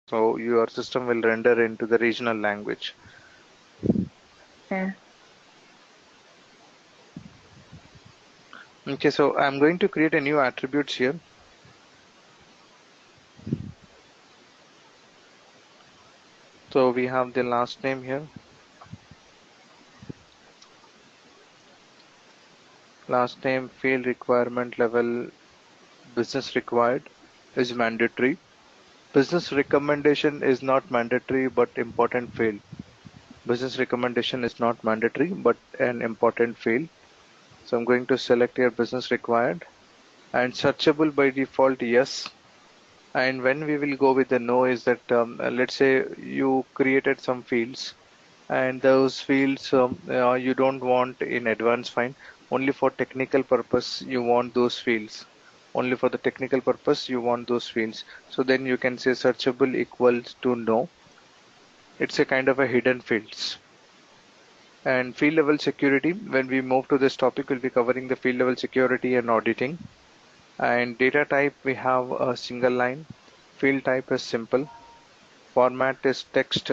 So your system will render into the regional language. Yeah. Okay, so I'm going to create a new attributes here. So we have the last name here. Last name field requirement level business required is mandatory. Business recommendation is not mandatory but important field. Business recommendation is not mandatory but an important field. So I'm going to select here business required and searchable by default, yes. And when we will go with the no is that let's say you created some fields and those fields you don't want in advance, fine. Only for technical purpose you want those fields. Only for the technical purpose you want those fields. So then you can say searchable equals to no. It's a kind of a hidden fields. And field level security, when we move to this topic, we'll be covering the field level security and auditing. And data type, we have a single line. Field type is simple. Format is text.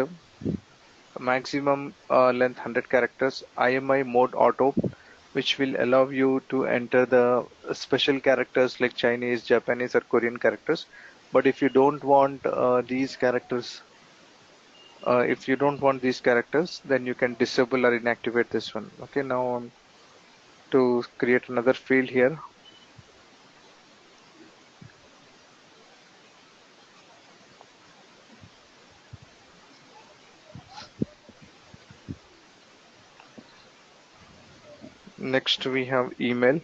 Maximum length 100 characters. IMI mode auto, which will allow you to enter the special characters like Chinese, Japanese, or Korean characters. But if you don't want these characters, if you don't want these characters, then you can disable or inactivate this one. Okay, now to create another field here. Next, we have email.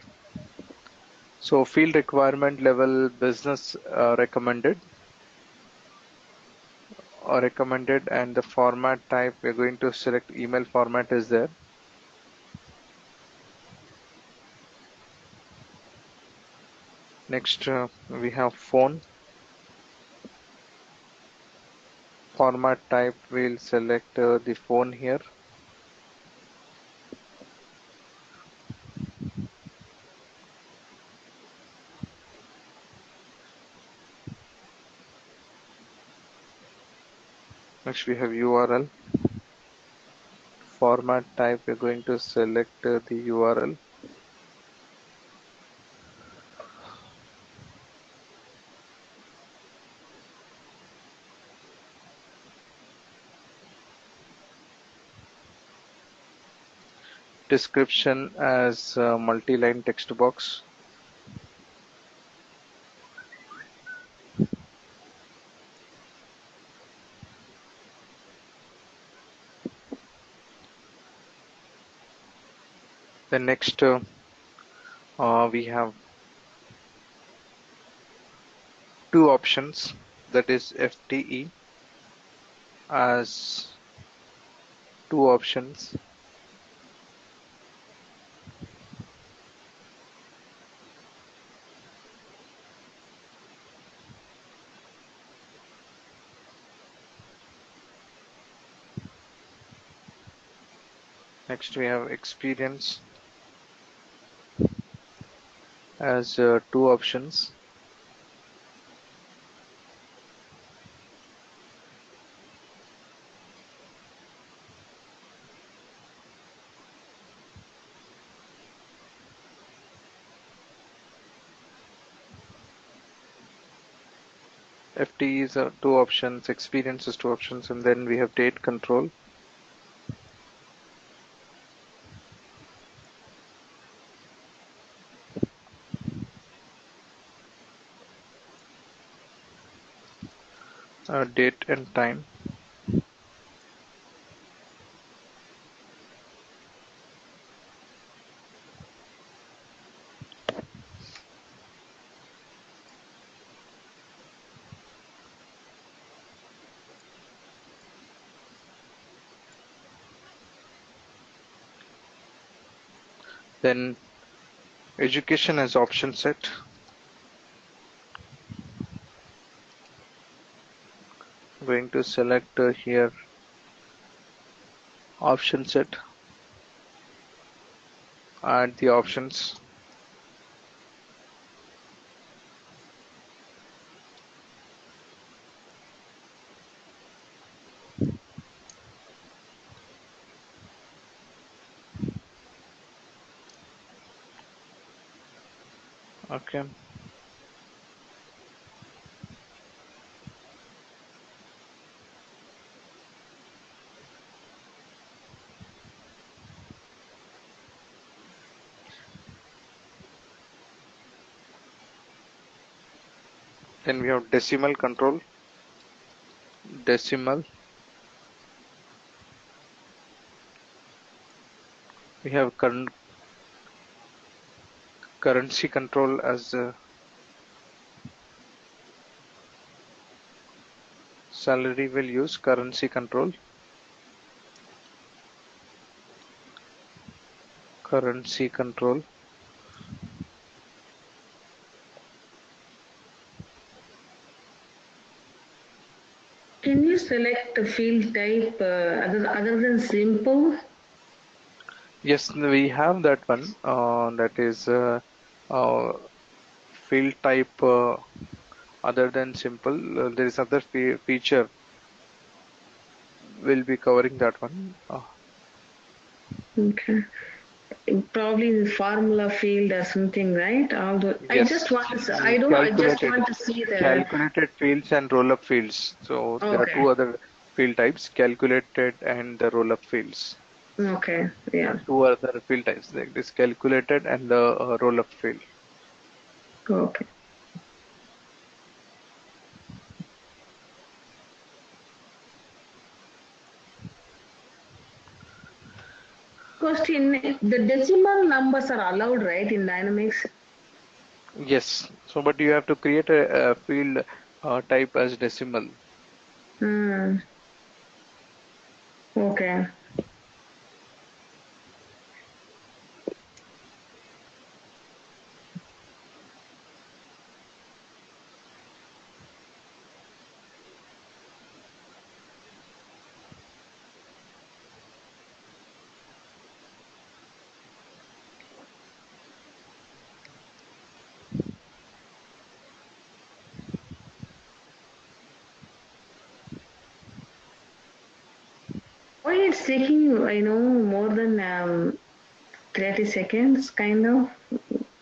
So field requirement level business recommended, and the format type we're going to select email format is there. Next, we have phone. Format type, we'll select the phone here. Next, we have URL. Format type, we're going to select the URL. Description as multi-line text box. Then next, we have two options, that is FTE as two options. Next, we have experience as two options. FTE is two options, experience is two options, and then we have date control. Date and time. Then education as option set. I'm going to select here option set, add the options. Okay. Then we have decimal control. Decimal. We have currency control as salary will use currency control. Currency control. Can you select the field type other than simple? Yes, we have that one. That is uh, field type other than simple. There is other feature. We'll be covering that one. Okay. Probably the formula field or something, right? I Yes, just want to, I don't, I just calculated want to see the, calculated fields and roll-up fields. So there are okay, two other field types: calculated and the roll-up fields. okay, yeah, Two other field types like this: calculated and the roll-up field. okay. Question, the decimal numbers are allowed, right, in Dynamics? Yes. So, but you have to create a field type as decimal. Hmm, okay. Why it's taking, I know, more than 30 seconds, kind of?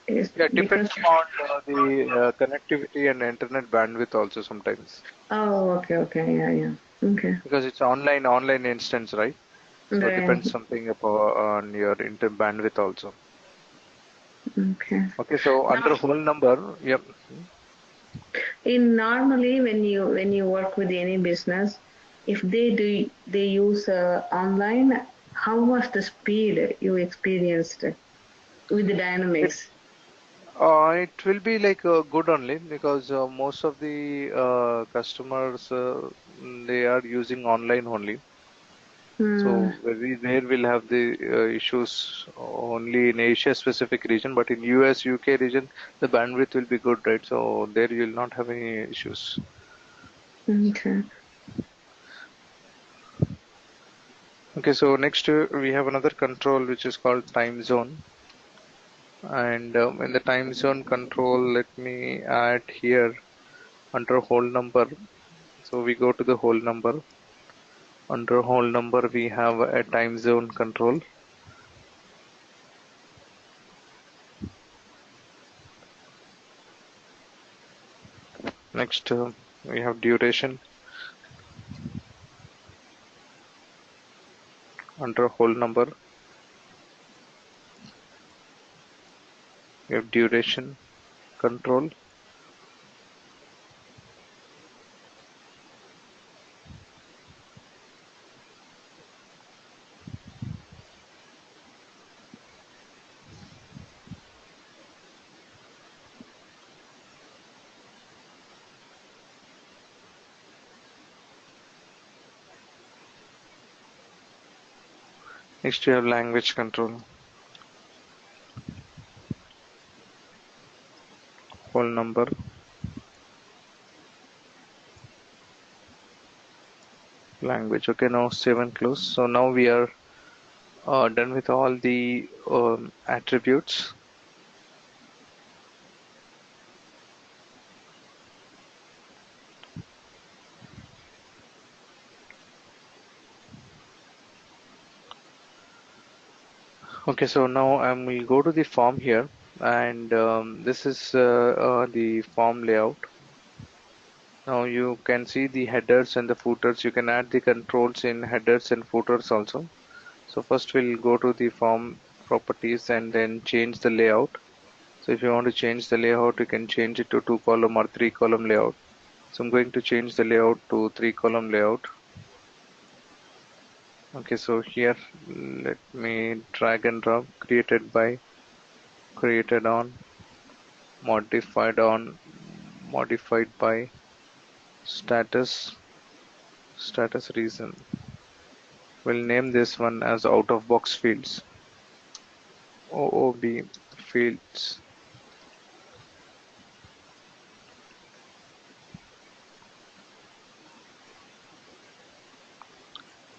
Is Yeah, because, depends upon the connectivity and internet bandwidth also sometimes, oh, okay, okay, yeah, yeah. Okay, because it's online instance, right? So right, depends something upon on your inter bandwidth also. okay. Okay, so Now, under whole number, yep. in normally when you work with any business, if they use online, how was the speed you experienced with the It Dynamics? it will be like good only because most of the customers they are using online only. Hmm. So very rare will have the issues only in Asia specific region, but in US, UK region, the bandwidth will be good, right? So there you will not have any issues. Okay. Okay, so next we have another control which is called time zone. And in the time zone control, let me add here under whole number. So we go to the whole number. Under whole number, we have a time zone control. Next, we have duration under whole number. We have duration control. Next, we have language control. Whole number, language. Okay, now save and close. So now we are done with all the attributes. Okay, so now I will go to the form here. and this is the form layout. Now you can see the headers and the footers. You can add the controls in headers and footers also. So first we'll go to the form properties and then change the layout. So if you want to change the layout, you can change it to 2-column or 3-column layout. So I'm going to change the layout to 3-column layout. Okay, so here let me drag and drop created by, created on, modified by, status, status reason. We'll name this one as out of box fields. OOB fields.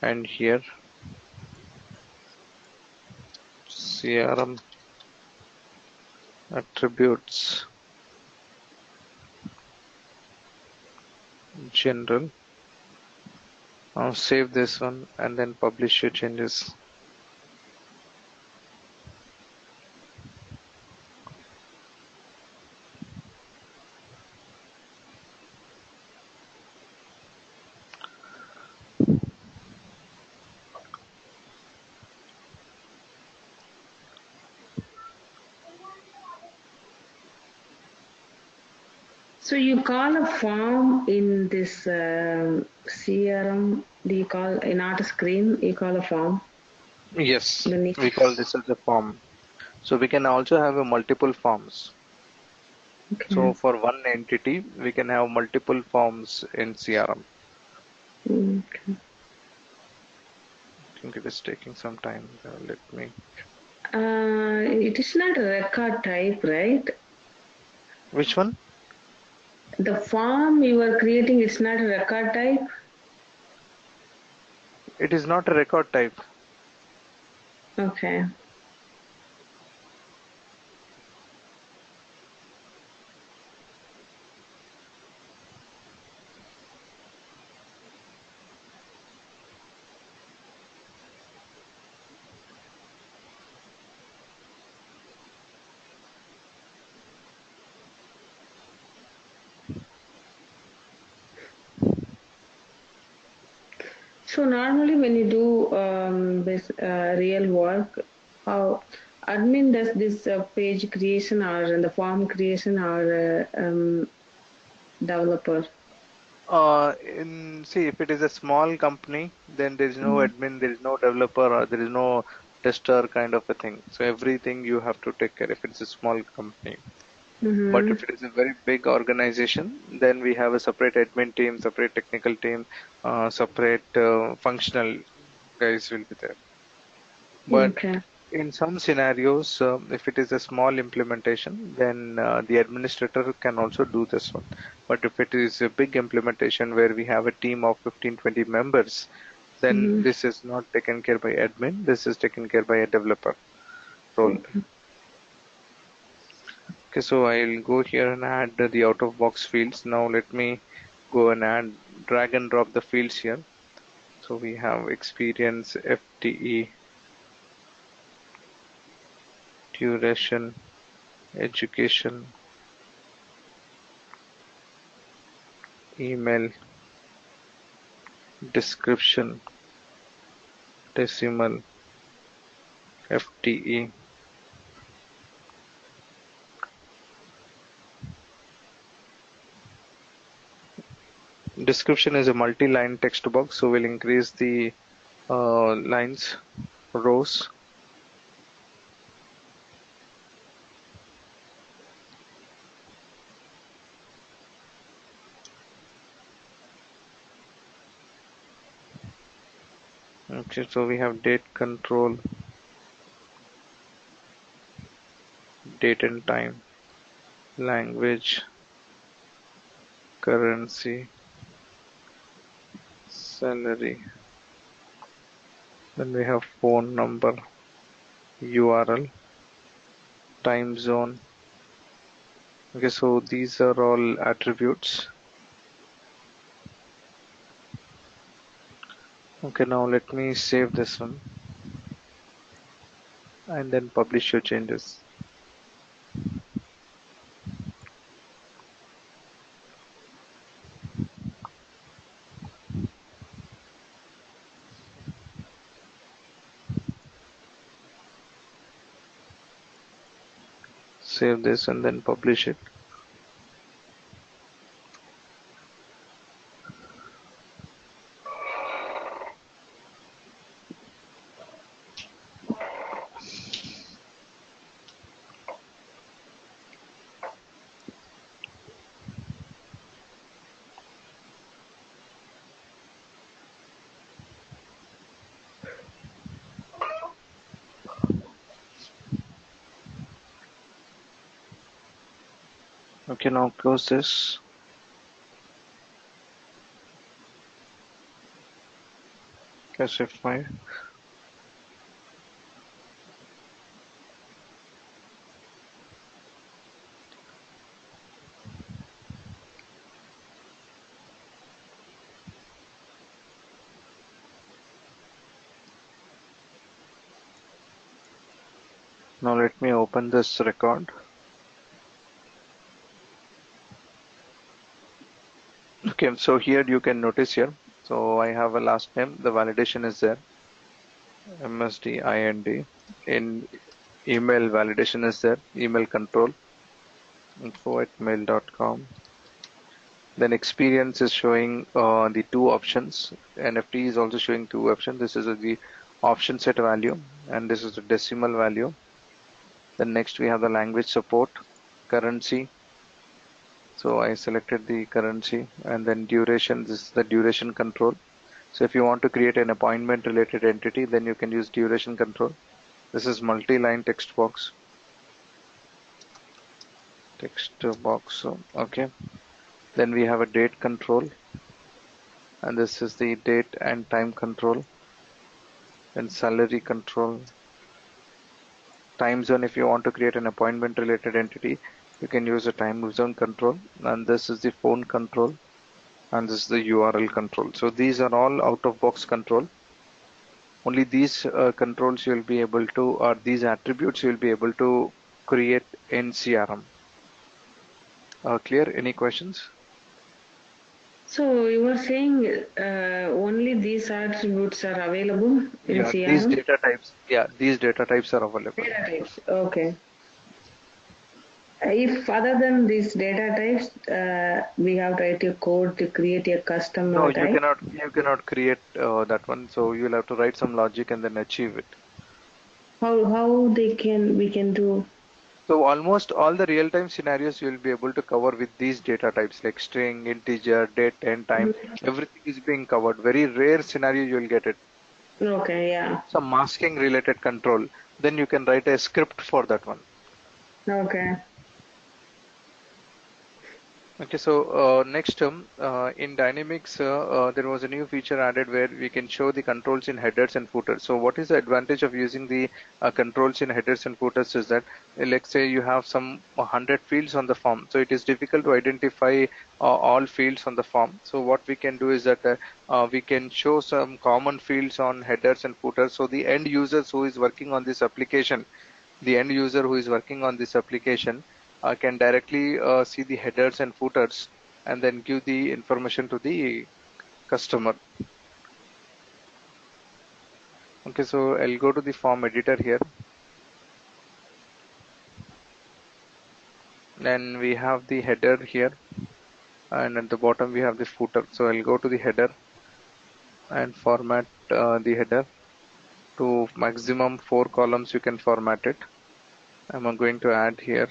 And here CRM attributes general. Now save this one and then publish your changes. So you call a form in this CRM, do you call not a screen, you call a form? Yes, The name. we call this as a form. So we can also have a multiple forms. Okay. So for one entity, we can have multiple forms in CRM. Okay. I think it is taking some time. Let me. It is not a record type, right? Which one? The form you are creating is not a record type. It is not a record type. Okay. So normally when you do this real work, how admin does this page creation or the form creation or developer? See, if it is a small company, then there is no admin, there is no developer, or there is no tester kind of a thing. So everything you have to take care if it's a small company. But Mm-hmm. if it is a very big organization, then we have a separate admin team, separate technical team, separate functional guys will be there. But Okay. in some scenarios, if it is a small implementation, then the administrator can also do this one. But if it is a big implementation where we have a team of 15, 20 members, then Mm-hmm. this is not taken care by admin. This is taken care by a developer role. Okay. Okay, so I'll go here and add the out of box fields. Now let me go and drag and drop the fields here. So we have experience, FTE, duration, education, email, description, decimal, FTE. Description is a multi-line text box, so we'll increase the lines, rows. Okay, so we have date control, date and time, language, currency, salary. Then we have phone number, URL, time zone. Okay, so these are all attributes. Okay, now let me save this one and then publish your changes. save this and then publish it. Okay, now close this. Shift my. Now let me open this record. Okay, so here you can notice here. So I have a last name. The validation is there. MSDIND. In email validation is there. Email control. info@mail.com. Then experience is showing the two options. NFT is also showing two options. This is the option set value and this is the decimal value. Then next we have the language support, currency. So I selected the currency and then duration. This is the duration control. So if you want to create an appointment related entity, then you can use duration control. This is multi-line text box. Text box. Okay. Then we have a date control. And this is the date and time control. Then salary control. Time zone, if you want to create an appointment related entity, you can use a time zone control. And this is the phone control. And this is the URL control. So these are all out of box control. Only these controls you will be able to, or these attributes you will be able to create in CRM. Clear? Any questions? So you were saying only these attributes are available in Yeah, these CRM? data types. Yeah, these data types are available. Data types. Okay. If other than these data types, we have to write a code to create a custom No, type. you cannot create that one. So you'll have to write some logic and then achieve it. How we can do? So almost all the real-time scenarios you will be able to cover with these data types like string, integer, date, and time. Everything is being covered. Very rare scenario you will get it. Okay, yeah. Some masking related control. Then you can write a script for that one. Okay. Okay, so next term in Dynamics, there was a new feature added where we can show the controls in headers and footers. So what is the advantage of using the controls in headers and footers is that let's say you have some 100 fields on the form. So it is difficult to identify all fields on the form. So what we can do is that we can show some common fields on headers and footers. So the end users who is working on this application, the end user who is working on this application can directly see the headers and footers and then give the information to the customer. Okay, so I'll go to the form editor here. Then we have the header here and at the bottom we have the footer. So I'll go to the header and format the header to maximum 4 columns. You can format it. I'm going to add here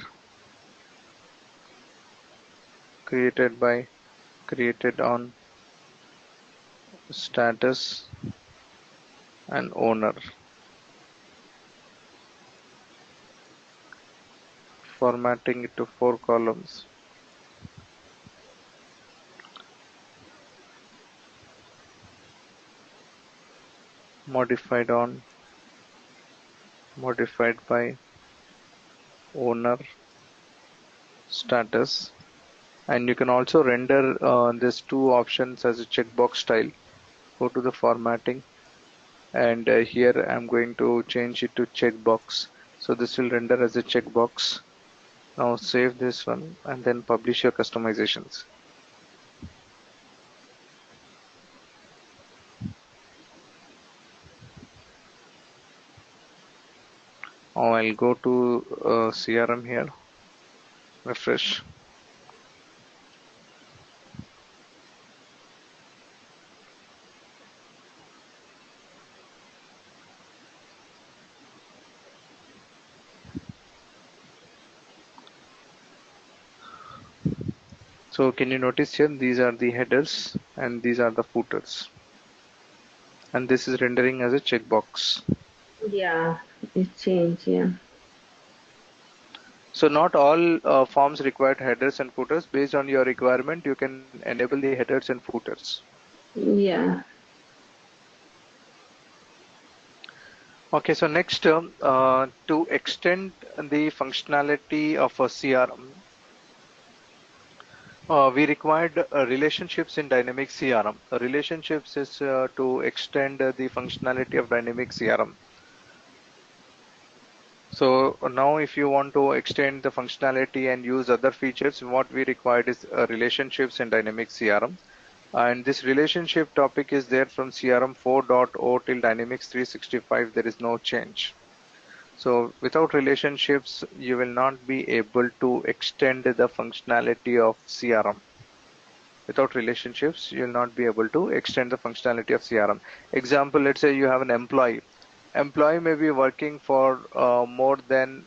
created by, created on, status, and owner. Formatting it to 4 columns. Modified on, modified by, owner, status. And you can also render these two options as a checkbox style. Go to the formatting and here I'm going to change it to checkbox. So this will render as a checkbox. Now save this one and then publish your customizations. Now I'll go to CRM here. refresh. So can you notice here, these are the headers and these are the footers. And this is rendering as a checkbox. Yeah, it changed. Yeah. So not all forms required headers and footers. Based on your requirement, you can enable the headers and footers. Yeah. Okay, so next, to extend the functionality of a CRM, we required relationships in dynamic CRM. Relationships is to extend the functionality of dynamic CRM. So now if you want to extend the functionality and use other features, what we required is relationships in dynamic CRM. And this relationship topic is there from CRM 4.0 till Dynamics 365. There is no change. So without relationships, you will not be able to extend the functionality of CRM. Without relationships, you will not be able to extend the functionality of CRM. Example, let's say you have an employee. Employee may be working for more than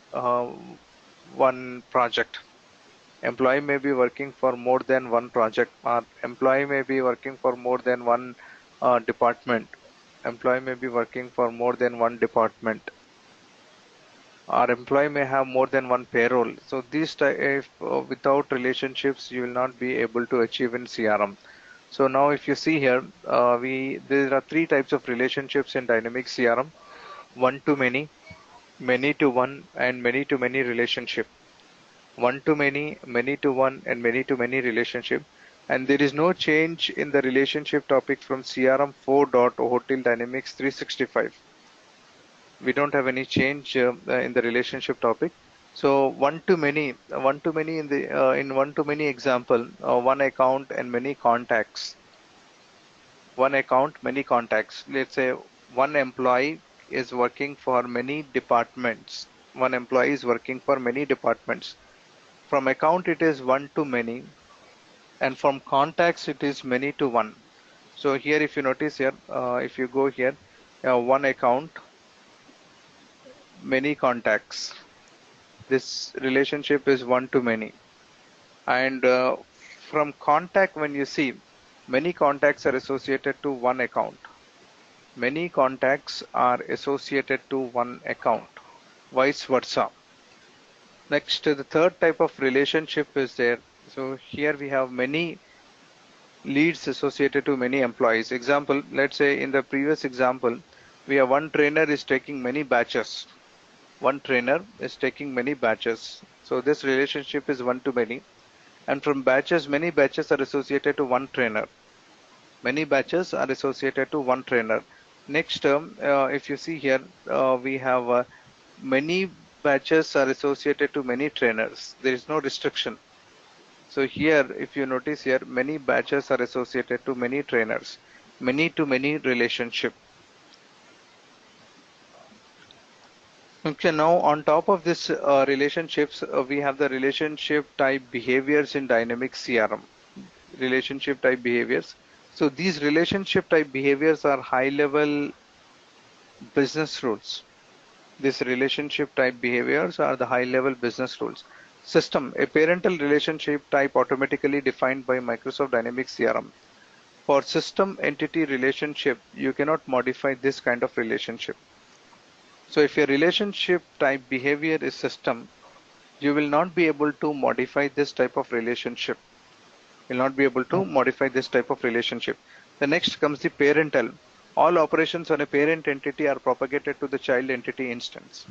one project. Employee may be working for more than one project, or employee may be working for more than one department. Employee may be working for more than one department. Our employee may have more than one payroll. So these if without relationships, you will not be able to achieve in CRM. So now if you see here, there are three types of relationships in dynamic CRM: one to many to one, and many to many relationship. One to many to one, and many to many relationship. And there is no change in the relationship topic from CRM 4.0 till Dynamics 365. We don't have any change in the relationship topic. So one to many in one to many example, one account and many contacts. One account, many contacts. Let's say one employee is working for many departments. One employee is working for many departments. From account, it is one to many, and from contacts, it is many to one. So here, if you notice here, if you go here, one account, many contacts. This relationship is one to many. And from contact, when you see, many contacts are associated to one account. Many contacts are associated to one account, vice versa. Next, the third type of relationship is there. So here we have many leads associated to many employees. Example, let's say in the previous example, we have one trainer is taking many batches. One trainer is taking many batches. So this relationship is one to many. And from batches, many batches are associated to one trainer. Many batches are associated to one trainer. Next term, if you see here, we have many batches are associated to many trainers. There is no restriction. So here, if you notice here, many batches are associated to many trainers, many to many relationship. Okay, now on top of this relationships, we have the relationship type behaviors in dynamic CRM. Relationship type behaviors. So these relationship type behaviors are high level business rules. These relationship type behaviors are the high level business rules. System, a parental relationship type automatically defined by Microsoft Dynamics CRM. For system entity relationship, you cannot modify this kind of relationship. So if your relationship type behavior is system, you will not be able to modify this type of relationship. Will not be able to modify this type of relationship. The next comes the parental. All operations on a parent entity are propagated to the child entity instance.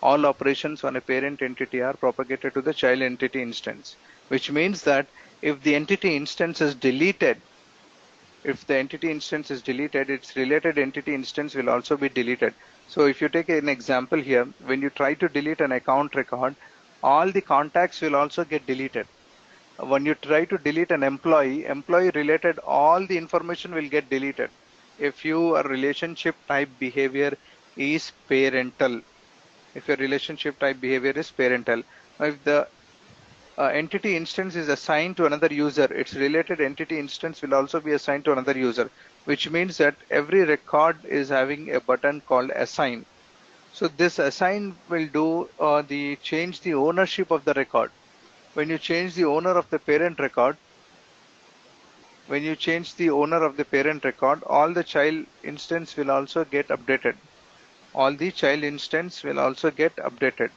All operations on a parent entity are propagated to the child entity instance, which means that if the entity instance is deleted, its related entity instance will also be deleted. So if you take an example here, when you try to delete an account record, all the contacts will also get deleted. When you try to delete an employee related, all the information will get deleted. If your relationship type behavior is parental, if your relationship type behavior is parental. Now, if the entity instance is assigned to another user, its related entity instance will also be assigned to another user, which means that every record is having a button called assign. So this assign will do the change the ownership of the record. When you change the owner of the parent record, all the child instance will also get updated. All the child instance will also get updated.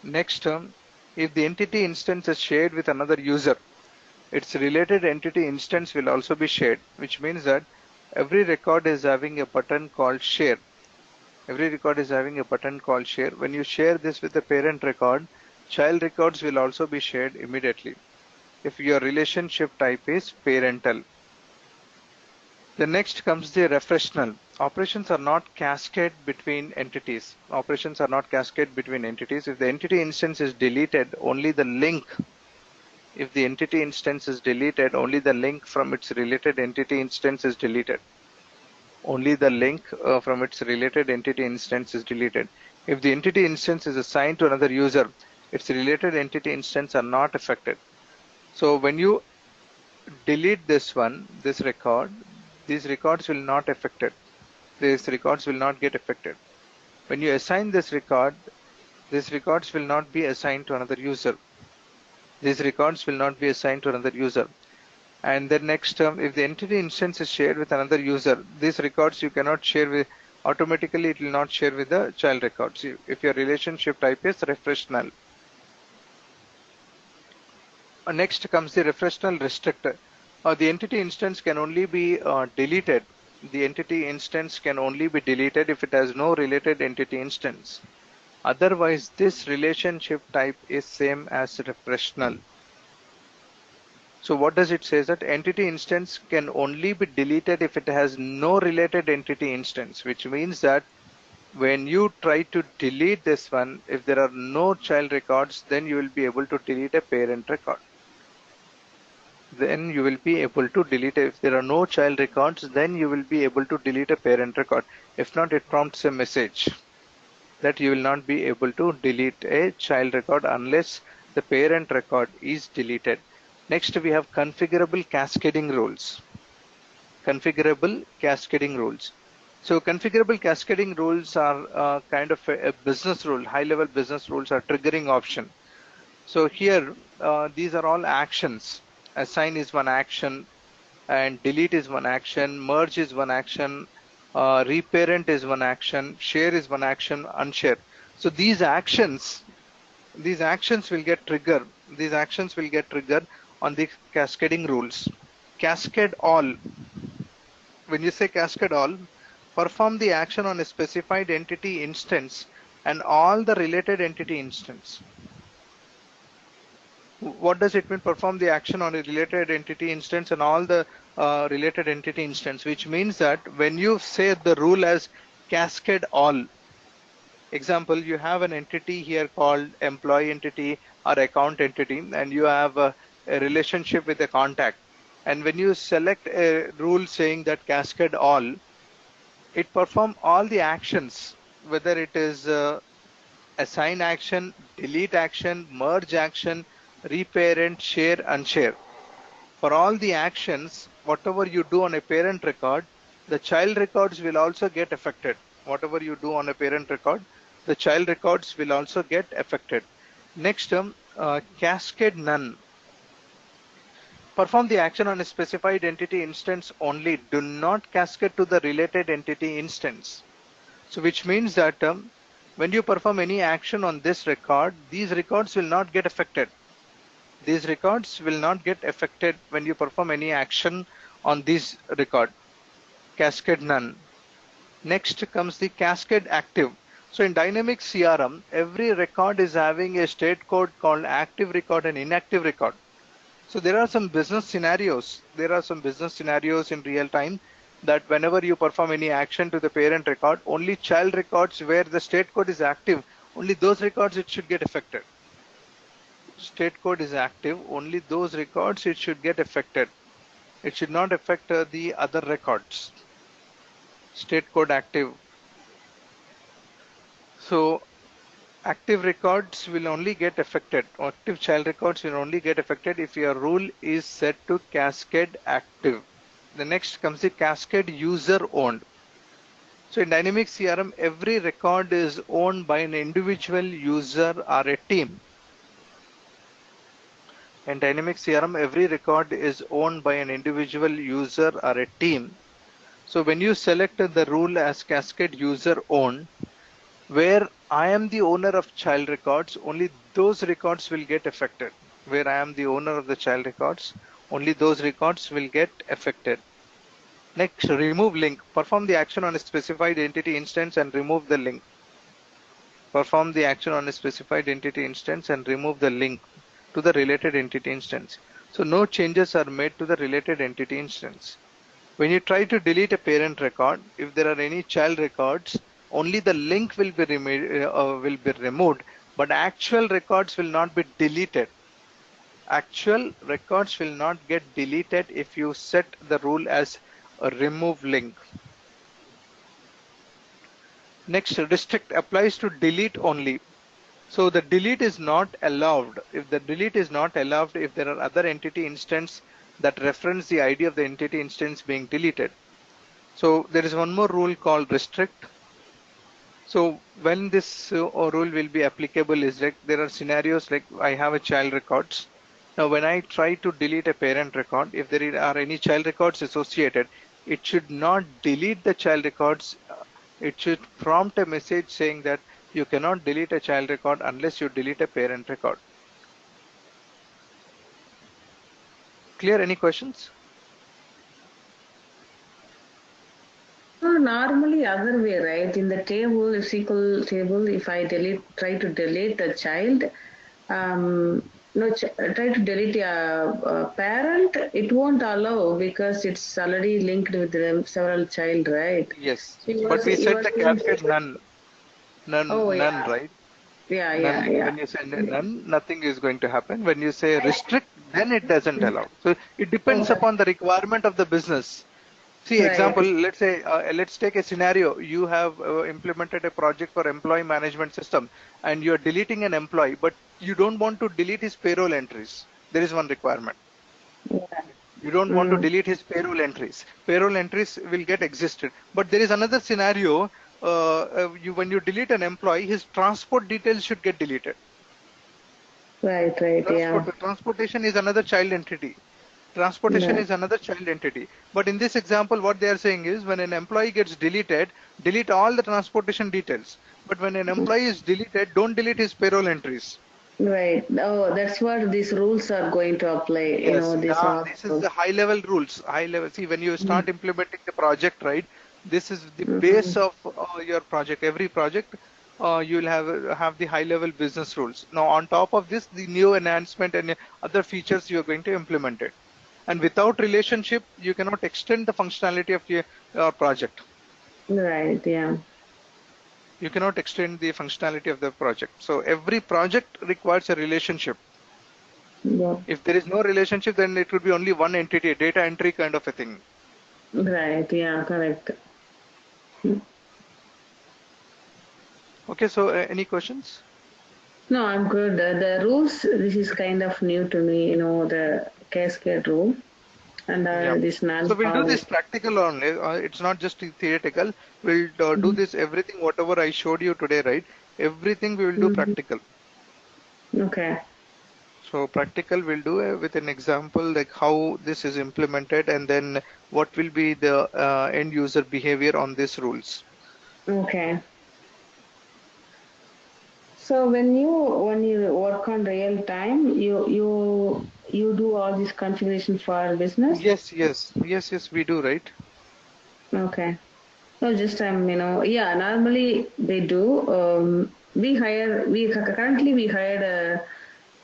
Next, if the entity instance is shared with another user, its related entity instance will also be shared, which means that every record is having a button called share. Every record is having a button called share. When you share this with the parent record, child records will also be shared immediately if your relationship type is parental. The next comes the refreshnal. Operations are not cascade between entities. If the entity instance is deleted, only the link from its related entity instance is deleted. Only the link from its related entity instance is deleted. If the entity instance is assigned to another user, its related entity instance are not affected. So when you delete this record, these records will not affected. These records will not get affected. When you assign this record, these records will not be assigned to another user. And then next term, if the entity instance is shared with another user, these records you cannot share with, automatically it will not share with the child records if your relationship type is refreshnal. Next comes the refreshnal restrictor. The entity instance can only be deleted. The entity instance can only be deleted if it has no related entity instance. Otherwise, this relationship type is same as refreshnal. So what does it say? That entity instance can only be deleted if it has no related entity instance, which means that when you try to delete this one, if there are no child records, then you will be able to delete a parent record. If there are no child records, then you will be able to delete a parent record. If not, it prompts a message that you will not be able to delete a child record unless the parent record is deleted. Next, we have configurable cascading rules. So configurable cascading rules are kind of a business rule. High-level business rules are triggering option. So here, these are all actions. Assign is one action, and delete is one action, merge is one action, reparent is one action, share is one action, unshare. So these actions will get triggered. On the cascading rules. Cascade all. When you say cascade all, perform the action on a specified entity instance and all the related entity instance. What does it mean? Perform the action on a related entity instance and all the related entity instance, which means that when you say the rule as cascade all, example, you have an entity here called employee entity or account entity, and you have a relationship with a contact. And when you select a rule saying that cascade all, it performs all the actions, whether it is assign action, delete action, merge action, reparent, share, unshare. For all the actions, whatever you do on a parent record, the child records will also get affected. Whatever you do on a parent record, the child records will also get affected. Next term, cascade none. Perform the action on a specified entity instance only. Do not cascade to the related entity instance. So which means that when you perform any action on this record, these records will not get affected. These records will not get affected when you perform any action on this record. Cascade none. Next comes the cascade active. So in Dynamics CRM, every record is having a state code called active record and inactive record. So there are some business scenarios. In real time that whenever you perform any action to the parent record, only child records where the state code is active, only those records it should get affected. State code is active, only those records it should get affected. It should not affect the other records. State code active. So Active records will only get affected, active child records will only get affected if your rule is set to cascade active. The next comes the cascade user owned. So in Dynamics CRM, every record is owned by an individual user or a team. In Dynamics CRM, every record is owned by an individual user or a team. So when you select the rule as cascade user owned, where I am the owner of child records, only those records will get affected. Where I am the owner of the child records, only those records will get affected. Next, remove link. Perform the action on a specified entity instance and remove the link. Perform the action on a specified entity instance and remove the link to the related entity instance. So no changes are made to the related entity instance. When you try to delete a parent record, if there are any child records, only the link will be removed, but actual records will not be deleted. Actual records will not get deleted if you set the rule as a remove link. Next, restrict applies to delete only. So the delete is not allowed. If the delete is not allowed, if there are other entity instance that reference the ID of the entity instance being deleted. So there is one more rule called restrict. So when this rule will be applicable is like there are scenarios like I have a child records. Now when I try to delete a parent record, if there are any child records associated, it should not delete the child records. It should prompt a message saying that you cannot delete a child record unless you delete a parent record. Clear? Any questions? Normally other way, right? In the table, SQL table, if I try to delete a child, try to delete a parent, it won't allow because it's already linked with several child, right? Yes, So but we set the cascade none, oh none, yeah, right? yeah, yeah, None. yeah. When you say none, nothing is going to happen. When you say restrict, then it doesn't allow. So it depends Okay. upon the requirement of the business. See, Right, example, let's say, let's take a scenario. You have implemented a project for employee management system and you're deleting an employee, but you don't want to delete his payroll entries. There is one requirement. yeah. You don't want to delete his payroll entries. Payroll entries will get existed. But there is another scenario. When you delete an employee, his transport details should get deleted. Right, yeah. Transportation is another child entity. Transportation Yeah. is another child entity. But in this example, what they are saying is when an employee gets deleted, delete all the transportation details. But when an employee is deleted, don't delete his payroll entries. Right. Oh, that's what these rules are going to apply, Yes, this this is also. the high level rules. High level. See, when you Mm-hmm. start implementing the project, right? This is the Mm-hmm. base of your project. Every project, you'll have the high level business rules. Now, on top of this, the new enhancement and other features you are going to implement it. And without relationship, you cannot extend the functionality of your project. Right, yeah. You cannot extend the functionality of the project. So every project requires a relationship. Yeah. If there is no relationship, then it would be only one entity, a data entry kind of a thing. Right, yeah, correct. Okay, so any questions? No, I'm good. The rules, this is kind of new to me, the cascade rule and Yeah. this So we'll do non-power. this practical only. It's not just theoretical. We'll do Mm-hmm. this everything, whatever I showed you today, right? Everything we will do Mm-hmm. practical. Okay. So practical we'll do with an example like how this is implemented and then what will be the end user behavior on these rules. Okay. So when you work on real time, you do all this configuration for business? Yes, we do, right? Okay. No, just yeah, normally they do. Currently we hired a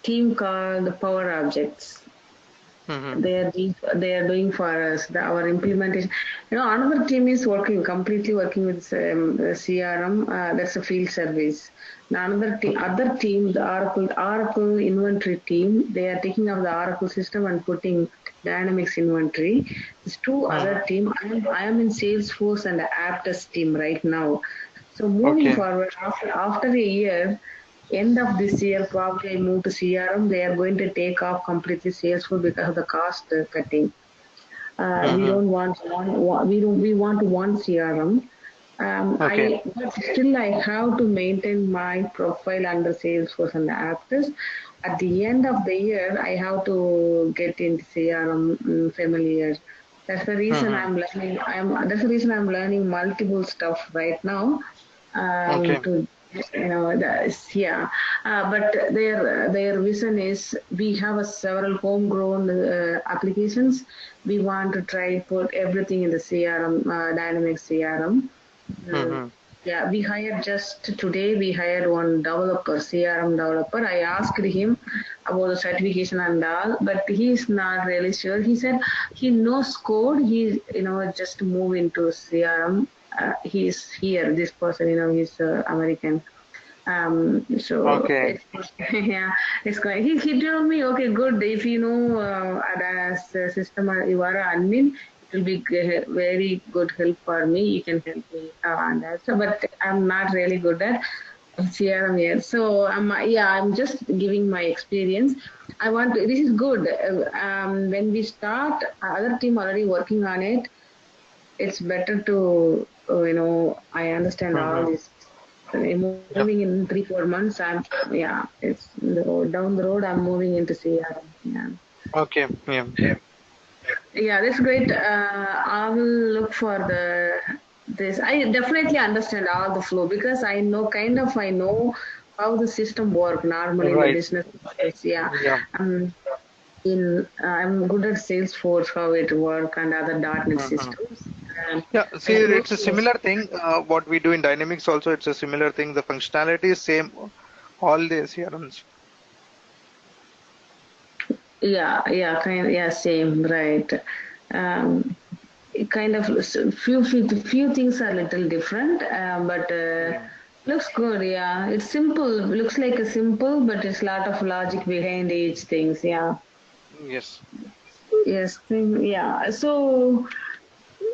team called Power Objects. Mm-hmm. They are doing for us our implementation. Another team is completely working with CRM. That's a field service. Now another team, Okay. other team, the Oracle inventory team, they are taking up the Oracle system and putting Dynamics inventory. There's two other Mm-hmm. team. I am in Salesforce and the Aptest team right now. So moving Okay. forward, after a year, end of this year, probably I move to CRM. They are going to take off completely Salesforce because of the cost cutting. We Mm-hmm. don't want we want one CRM. Okay. But still I have to maintain my profile under Salesforce and Aptus. At the end of the year, I have to get into CRM familiar. That's the reason Mm-hmm. I'm learning. That's the reason I'm learning multiple stuff right now. Okay. To yeah, but their vision is we have a several homegrown applications. We want to try put everything in the CRM, dynamic CRM. Mm, Mm-hmm. yeah, we hired just today. We hired one developer, CRM developer. I asked him about the certification and all, but he's not really sure. He said he knows code. He just move into CRM. He's here. This person, he's American. So Okay. it's yeah, it's going. He told me, okay, good. If you know as a system, you are an admin, it will be very good help for me. You can help me on that. So, but I'm not really good at CRM yet. So I'm just giving my experience. I want to, this is good. When we start, other team already working on it. It's better to I understand all Mm-hmm. this. Yep. Moving in 3 4 months, it's down the road. I'm moving into CRM. Yeah, Okay. Yeah. yeah, that's great. I will look for this. I definitely understand all the flow because I know how the system work normally in the Right. business. Yeah, Yeah. um, I'm good at Salesforce, how it work and other .NET Mm-hmm. systems. Um, Yeah, see, I it's a closely similar thing. What we do in Dynamics also, it's a similar thing. The functionality is same, all the CRMs. Yeah, yeah, same, right. Um, it kind of few things are little different, but Yeah. looks good. Yeah, it's simple. Looks like a simple, but it's lot of logic behind each things. Yeah. Yes. Yes. Yeah. So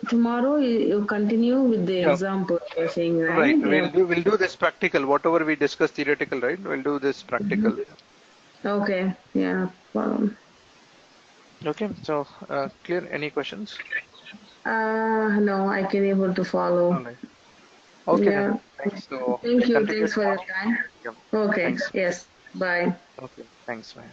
tomorrow you continue with the Yeah. example you're saying, Right. right? Yeah. We'll do this practical. Whatever we discuss theoretical, right? We'll do this practical. Okay. Yeah. Okay. So, clear. Any questions? No, I can able to follow. All right. Okay then. Yeah. Thanks. So Thank we'll you. continue Thanks for your tomorrow. time. Yeah. Okay. Thanks. Yes. Bye. Okay. Thanks. Bye.